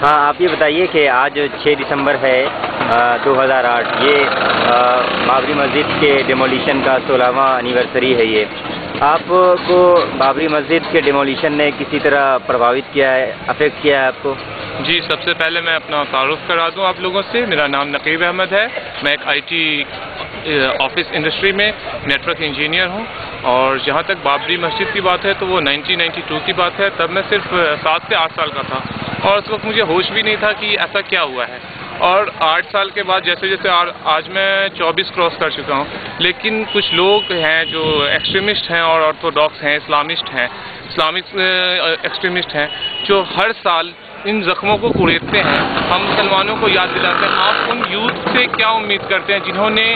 ہاں آپ یہ بتائیے کہ آج 6 دسمبر ہے 2008، یہ بابری مسجد کے ڈیمولیشن کا 16واں اینیورسری ہے۔ یہ آپ کو بابری مسجد کے ڈیمولیشن نے کسی طرح پربھاوت کیا ہے، افیکٹ کیا ہے آپ کو؟ جی، سب سے پہلے میں اپنا تعارف کرا دوں آپ لوگوں سے۔ میرا نام نقیب احمد ہے، میں ایک IT آفس انڈسٹری میں نیٹ ورک انجینئر ہوں، اور جہاں تک بابری مسجد کی بات ہے تو وہ 1992 کی بات ہے۔ تب میں صرف 7 سے 8 سال کا تھا، اور اس وقت مجھے ہوش بھی نہیں تھا کہ ایسا کیا ہوا ہے۔ اور 8 سال کے بعد جیسے جیسے آج میں 24 کراس کر چکا ہوں، لیکن کچھ لوگ ہیں جو ایکسٹریمسٹ ہیں اور آرتھوڈاکس ہیں، اسلامک ایکسٹریمسٹ ہیں، جو ہر سال ان زخموں کو کریدتے ہیں، ہم مسلمانوں کو یاد دلاتے ہیں۔ آپ ان یوتھ سے کیا امید کرتے ہیں جنہوں نے،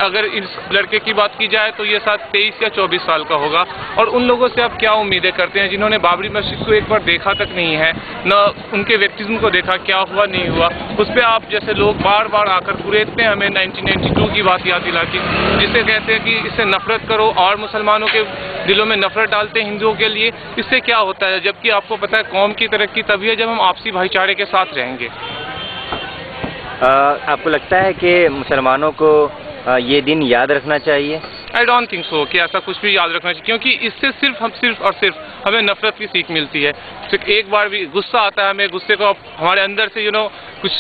اگر اس لڑکے کی بات کی جائے تو یہ 23 یا 24 سال کا ہوگا، اور ان لوگوں سے آپ کیا امیدیں کرتے ہیں جنہوں نے بابری مسجد کو ایک بار دیکھا تک نہیں ہے، نہ ان کے ویکٹزم کو دیکھا کیا ہوا نہیں ہوا، اس پہ آپ جیسے لوگ بار بار آ کر کریدتے ہیں ہمیں 1992 کی بات یاد دلا کے، جسے کہتے ہیں کہ اس سے نفرت کرو، اور مسلمانوں کے دلوں میں نفرت ڈالتے ہیں ہندوؤں کے لیے۔ اس سے کیا ہوتا ہے؟ جبکہ آپ کو پتہ ہے قوم کی ترقی تبھی ہے جب ہم آپسی بھائی چارے کے ساتھ رہیں گے۔ آپ کو لگتا ہے کہ مسلمانوں کو یہ دن یاد رکھنا چاہیے؟ آئی ڈونٹ تھنک سو کہ ایسا کچھ بھی یاد رکھنا چاہیے، کیونکہ اس سے صرف ہمیں نفرت کی سیکھ ملتی ہے۔ صرف ایک بار بھی غصہ آتا ہے ہمیں، غصے کو ہمارے اندر سے کچھ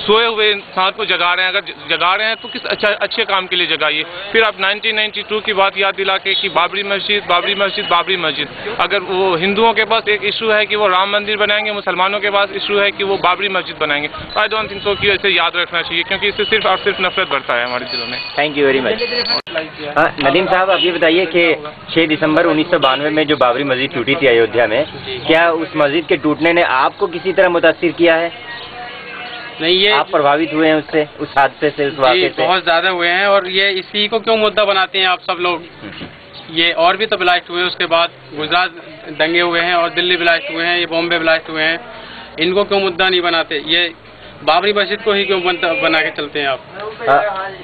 سوئے ہوئے انسان کو جگا رہے ہیں، اگر جگا رہے ہیں تو کس اچھے کام کے لیے جگائیے۔ پھر آپ 1992 کی بات یاد دلا کے کہ بابری مسجد، اگر وہ ہندوؤں کے پاس ایک ایشو ہے کہ وہ رام مندر بنائیں گے، مسلمانوں کے پاس ایشو ہے کہ وہ بابری مسجد بنائیں گے، آئی ڈونٹ تھنک سو کہ اسے یاد رکھنا چاہیے، کیونکہ اس سے صرف اور صرف نفرت بڑھتا ہے ہمارے دلوں میں۔ Thank you very much. Nadeem صاحب، آپ یہ بتائیے کہ 6 دسمبر 1992 میں جو بابری مسجد ٹوٹی تھی ایودھیا میں، کیا اس مسجد کے ٹوٹنے نے آپ کو کسی طرح متاثر کیا ہے؟ نہیں، یہ آپ پربھاوت ہوئے ہیں اس سے، اس حادثے سے، اس واقعے سے؟ بہت زیادہ ہوئے ہیں، اور یہ اسی کو کیوں مدعا بناتے ہیں آپ سب لوگ؟ یہ اور بھی تو بلاسٹ ہوئے ہیں، اس کے بعد گجرات دنگے ہوئے ہیں، اور دلی بلاسٹ ہوئے ہیں، یہ بامبے بلاسٹ ہوئے ہیں، ان کو کیوں مدعا نہیں بناتے؟ یہ بابری مسجد کو ہی کیوں بنا کے چلتے ہیں آپ؟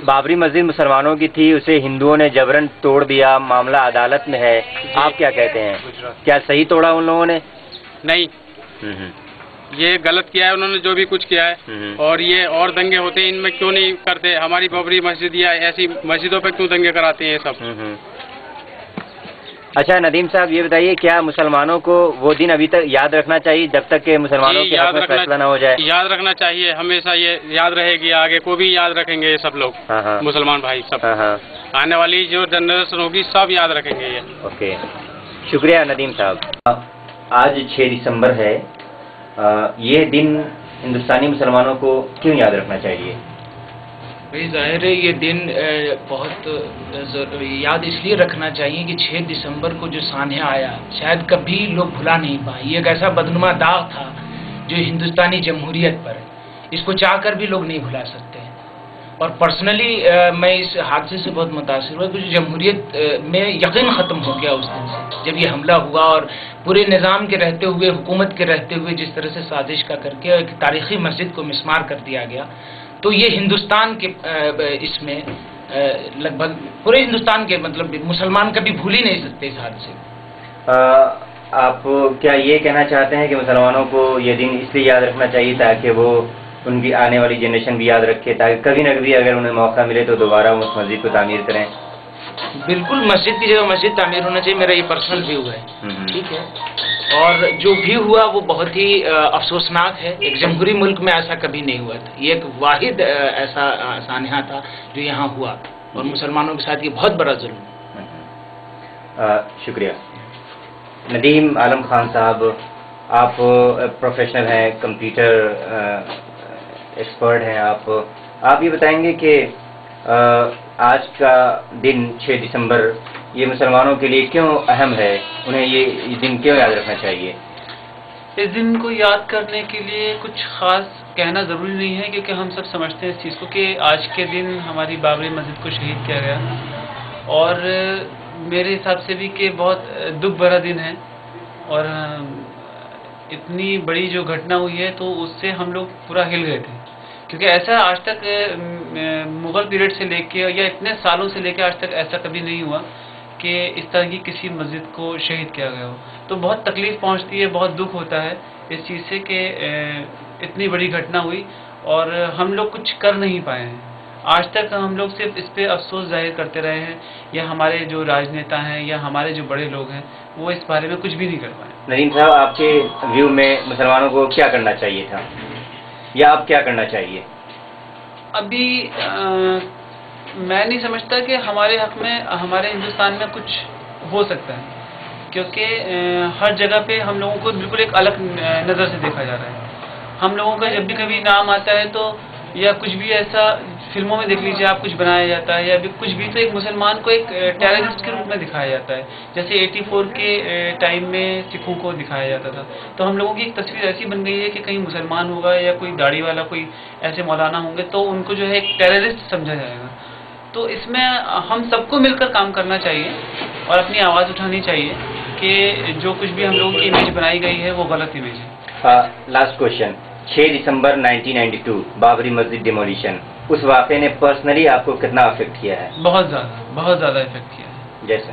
بابری مسجد مسلمانوں کی تھی، اسے ہندوؤں نے جبرن توڑ دیا، معاملہ عدالت میں ہے، آپ کیا کہتے ہیں؟ کیا صحیح توڑا ان لوگوں نے؟ نہیں، یہ غلط کیا ہے انہوں نے، جو بھی کچھ کیا ہے، اور یہ اور دنگے ہوتے ہیں ان میں کیوں نہیں کرتے؟ ہماری بابری مسجد یا ایسی مسجدوں پہ کیوں دنگے کراتے ہیں یہ سب؟ اچھا ندیم صاحب، یہ بتائیے کیا مسلمانوں کو وہ دن ابھی تک یاد رکھنا چاہیے جب تک کہ مسلمانوں کے حق میں فیصلہ نہ ہو جائے؟ یاد رکھنا چاہیے، ہمیشہ یہ یاد رہے گی، آگے کو بھی یاد رکھیں گے یہ سب لوگ، مسلمان بھائی سب، آنے والی جو جنریشن ہوگی سب یاد رکھیں گے یہ۔ اوکے، شکریہ ندیم صاحب۔ آج 6 دسمبر ہے، یہ دن ہندوستانی مسلمانوں کو کیوں یاد رکھنا چاہیے؟ بھائی ظاہر ہے یہ دن بہت یاد اس لیے رکھنا چاہیے کہ 6 دسمبر کو جو سانحہ آیا شاید کبھی لوگ بھلا نہیں پائیں۔ یہ ایک ایسا بدنما داغ تھا جو ہندوستانی جمہوریت پر، اس کو چاہ کر بھی لوگ نہیں بھلا سکتے۔ اور پرسنلی میں اس حادثے سے بہت متاثر ہوا کہ جمہوریت میں یقین ختم ہو گیا اس دن سے، جب یہ حملہ ہوا، اور پورے نظام کے رہتے ہوئے، حکومت کے رہتے ہوئے جس طرح سے سازش کا کر کے ایک تاریخی مسجد کو مسمار کر دیا گیا، تو یہ ہندوستان کے اس میں لگ بھگ پورے ہندوستان کے مطلب مسلمان کبھی بھول ہی نہیں سکتے اس حادثے کو۔ آپ کیا یہ کہنا چاہتے ہیں کہ مسلمانوں کو یہ دن اس لیے یاد رکھنا چاہیے تاکہ وہ ان کی آنے والی جنریشن بھی یاد رکھے، تاکہ کبھی نہ کبھی اگر انہیں موقع ملے تو دوبارہ اس مسجد کو تعمیر کریں؟ بالکل، مسجد کی جگہ مسجد تعمیر ہونا چاہیے، میرا یہ پرسنل ویو ہے، ٹھیک ہے۔ اور جو بھی ہوا وہ بہت ہی افسوسناک ہے، ایک جمہوری ملک میں ایسا کبھی نہیں ہوا تھا، یہ ایک واحد ایسا سانحہ تھا جو یہاں ہوا، اور مسلمانوں کے ساتھ یہ بہت بڑا ظلم۔ شکریہ۔ ندیم عالم خان صاحب، آپ پروفیشنل ہیں، کمپیوٹر ایکسپرٹ ہیں، آپ یہ بتائیں گے کہ آج کا دن 6 دسمبر یہ مسلمانوں کے لیے کیوں اہم ہے؟ انہیں یہ دن کیوں یاد رکھنا چاہیے؟ اس دن کو یاد کرنے کے لیے کچھ خاص کہنا ضروری نہیں ہے، کیونکہ ہم سب سمجھتے ہیں اس چیز کو کہ آج کے دن ہماری بابری مسجد کو شہید کیا گیا، اور میرے حساب سے بھی کہ بہت دکھ بھرا دن ہے، اور اتنی بڑی جو گھٹنا ہوئی ہے تو اس سے ہم لوگ پورا ہل گئے تھے، کیونکہ ایسا آج تک مغل پیریڈ سے لے کے یا اتنے سالوں سے لے کے آج تک ایسا کبھی نہیں ہوا کہ اس طرح کی کسی مسجد کو شہید کیا گیا ہو۔ تو بہت تکلیف پہنچتی ہے، بہت دکھ ہوتا ہے اس چیز سے کہ اتنی بڑی گھٹنا ہوئی اور ہم لوگ کچھ کر نہیں پائے ہیں. آج تک ہم لوگ صرف اس پہ افسوس ظاہر کرتے رہے ہیں, یا ہمارے جو راجنیتا ہیں یا ہمارے جو بڑے لوگ ہیں وہ اس بارے میں کچھ بھی نہیں کر پائے. ندیم صاحب, آپ کے ویو میں مسلمانوں کو کیا کرنا چاہیے تھا, یا اب کیا کرنا چاہیے؟ ابھی میں نہیں سمجھتا کہ ہمارے حق میں ہمارے ہندوستان میں کچھ ہو سکتا ہے, کیونکہ ہر جگہ پہ ہم لوگوں کو بالکل ایک الگ نظر سے دیکھا جا رہا ہے. ہم لوگوں کا جب بھی کبھی نام آتا ہے تو یا کچھ بھی ایسا فلموں میں دیکھ لیجیے آپ, کچھ بنایا جاتا ہے یا کچھ بھی, تو ایک مسلمان کو ایک ٹیررسٹ کے روپ میں دکھایا جاتا ہے. جیسے 84 کے ٹائم میں سکھوں کو دکھایا جاتا تھا, تو ہم لوگوں کی ایک تصویر ایسی بن گئی ہے کہ کہیں مسلمان ہوگا یا کوئی داڑھی والا کوئی ایسے مولانا ہوں گے تو ان کو جو ہے ایک ٹیررسٹ سمجھا جائے گا. تو اس میں ہم سب کو مل کر کام کرنا چاہیے اور اپنی آواز اٹھانی چاہیے کہ جو کچھ بھی ہم لوگوں کی امیج بنائی گئی ہے وہ غلط امیج ہے. لاسٹ کوشچن, 6 دسمبر 1992 بابری مسجد ڈیمولیشن, اس واقعے نے پرسنلی آپ کو کتنا افیکٹ کیا ہے؟ بہت زیادہ افیکٹ کیا ہے. جیسے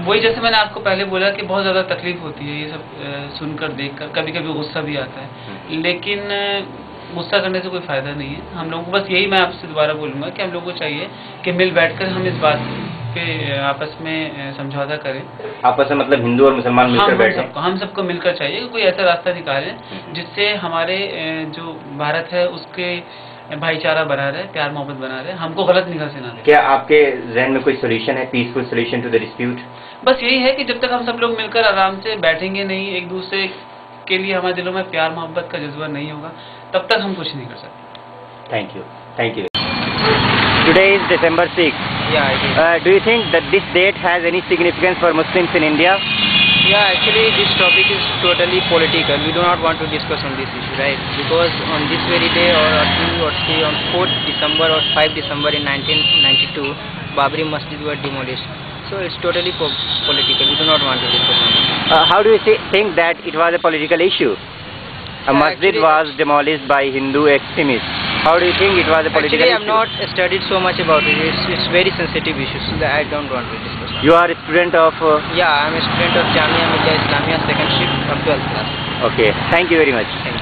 وہی جیسے میں نے آپ کو پہلے بولا کہ بہت زیادہ تکلیف ہوتی ہے یہ سب سن کر دیکھ کر, کبھی کبھی غصہ بھی آتا ہے, لیکن غصہ کرنے سے کوئی فائدہ نہیں ہے. ہم لوگوں کو بس یہی میں آپ سے دوبارہ بولوں گا کہ ہم لوگوں کو چاہیے کہ مل بیٹھ کر ہم اس بات پہ آپس میں سمجھوتا کریں. آپس میں مطلب ہندو اور مسلمان مل کر بیٹھیں, ہم سب کو مل کر چاہیے کہ کوئی ایسا راستہ نکالیں جس سے ہمارے جو بھارت ہے اس کے بھائی چارہ بنا رہے, پیار محبت بنا رہے, ہم کو غلط نگاہ سے نہ دیں. کیا آپ کے ذہن میں کوئی سولوشن ہے, peaceful solution to the dispute? بس یہی ہے کہ جب تک ہم سب لوگ مل کر آرام سے بیٹھیں گے نہیں, ایک دوسرے کے لیے ہمارے دلوں میں پیار محبت کا جذبہ نہیں ہوگا, تب تک ہم کچھ نہیں کر سکتے. Thank you. Today is December 6th. Yeah, Do you think that this date has any significance for Muslims in India? yeah, actually this topic is totally political. We do not want to discuss on this issue, right? Because on this very day or 2 or 3 on 4th December or 5 December in 1992, Babri Masjid were demolished. So it's totally political. We do not want to discuss on it. How do you think that it was a political issue? A masjid was demolished by Hindu extremists. How do you think it was a political issue? issue? I have not studied so much about it. It's very sensitive issue, so I don't want to discuss on it. You are a student of... Yeah, I am a student of Jamia Millia Islamia second shift of 12th class. Okay, thank you very much. Thank you.